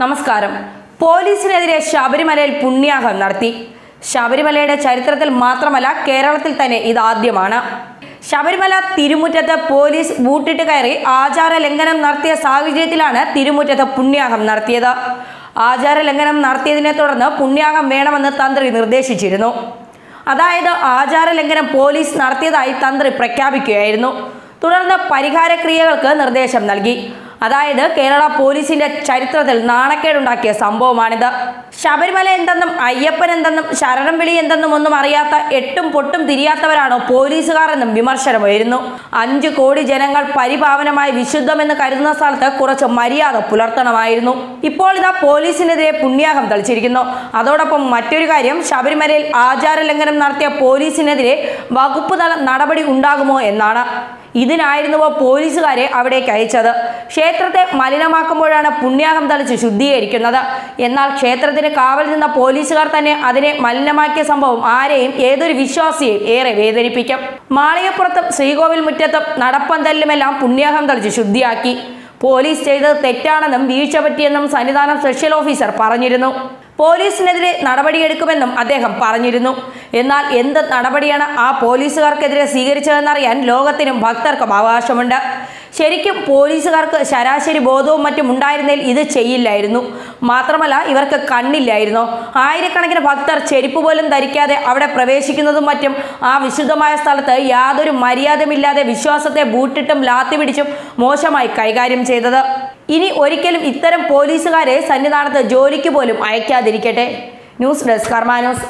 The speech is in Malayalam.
നമസ്കാരം. പോലീസിനെതിരെ ശബരിമലയിൽ പുണ്യാഹം നടത്തി. ശബരിമലയുടെ ചരിത്രത്തിൽ മാത്രമല്ല കേരളത്തിൽ തന്നെ ഇതാദ്യമാണ്. ശബരിമല തിരുമുറ്റത്ത് പോലീസ് ബൂട്ടിട്ട് കയറി ആചാര ലംഘനം നടത്തിയ സാഹചര്യത്തിലാണ് തിരുമുറ്റത്ത് പുണ്യാഹം നടത്തിയത്. ആചാര ലംഘനം നടത്തിയതിനെ തുടർന്ന് പുണ്യാഹം വേണമെന്ന് തന്ത്രി നിർദ്ദേശിച്ചിരുന്നു. അതായത് ആചാര ലംഘനം പോലീസ് നടത്തിയതായി തന്ത്രി പ്രഖ്യാപിക്കുകയായിരുന്നു. തുടർന്ന് പരിഹാര ക്രിയകൾക്ക് നിർദ്ദേശം നൽകി. അതായത് കേരള പോലീസിന്റെ ചരിത്രത്തിൽ നാണക്കേടുണ്ടാക്കിയ സംഭവമാണിത്. ശബരിമല എന്തെന്നും അയ്യപ്പൻ എന്തെന്നും ശരണം വിളി എന്തെന്നും ഒന്നും അറിയാത്ത എട്ടും പൊട്ടും തിരിയാത്തവരാണോ പോലീസുകാർ എന്നും വിമർശനമായിരുന്നു. 5 കോടി ജനങ്ങൾ പരിപാവനമായി വിശുദ്ധമെന്ന് കരുതുന്ന സ്ഥലത്ത് കുറച്ച് മര്യാദ പുലർത്തണമായിരുന്നു. ഇപ്പോൾ ഇതാ പോലീസിനെതിരെ പുണ്യാഹം തളിച്ചിരിക്കുന്നു. അതോടൊപ്പം മറ്റൊരു കാര്യം, ശബരിമലയിൽ ആചാര ലംഘനം നടത്തിയ പോലീസിനെതിരെ വകുപ്പ് തല നടപടി ഉണ്ടാകുമോ എന്നാണ്. ഇതിനായിരുന്നുവോ പോലീസുകാരെ അവിടേക്ക് അയച്ചത്? ക്ഷേത്രത്തെ മലിനമാക്കുമ്പോഴാണ് പുണ്യാഹം തളിച്ച് ശുദ്ധീകരിക്കുന്നത്. എന്നാൽ ക്ഷേത്രത്തിന് കാവൽ നിന്ന പോലീസുകാർ തന്നെ അതിനെ മലിനമാക്കിയ സംഭവം ആരെയും ഏതൊരു വിശ്വാസിയെയും ഏറെ വേദനിപ്പിക്കും. മാളികപ്പുറത്തും ശ്രീകോവിൽ മുറ്റത്തും നടപ്പന്തലിലുമെല്ലാം പുണ്യാഹം തളിച്ച് ശുദ്ധിയാക്കി. പോലീസ് ചെയ്തത് തെറ്റാണെന്നും വീഴ്ച പറ്റിയെന്നും സന്നിധാനം സ്പെഷ്യൽ ഓഫീസർ പറഞ്ഞിരുന്നു. പോലീസിനെതിരെ നടപടിയെടുക്കുമെന്നും അദ്ദേഹം പറഞ്ഞിരുന്നു. എന്നാൽ എന്ത് നടപടിയാണ് ആ പോലീസുകാർക്കെതിരെ സ്വീകരിച്ചതെന്നറിയാൻ ലോകത്തിനും ഭക്തർക്കും അവകാശമുണ്ട്. ശരിക്കും പോലീസുകാർക്ക് ശരാശരി ബോധവും മറ്റും ഉണ്ടായിരുന്നതിൽ ഇത് ചെയ്യില്ലായിരുന്നു. മാത്രമല്ല ഇവർക്ക് കണ്ണില്ലായിരുന്നോ? ആയിരക്കണക്കിന് ഭക്തർ ചെരുപ്പ് പോലും ധരിക്കാതെ അവിടെ പ്രവേശിക്കുന്നതും മറ്റും ആ വിശുദ്ധമായ സ്ഥലത്ത് യാതൊരു മര്യാദയുമില്ലാതെ വിശ്വാസത്തെ ബൂട്ടിട്ടും ലാത്തി പിടിച്ചും മോശമായി കൈകാര്യം ചെയ്തത്. ഇനി ഒരിക്കലും ഇത്തരം പോലീസുകാരെ സന്നിധാനത്ത് ജോലിക്ക് പോലും അയക്കാതിരിക്കട്ടെ. ന്യൂസ് ഡെസ്ക് കർമ്മ ന്യൂസ്.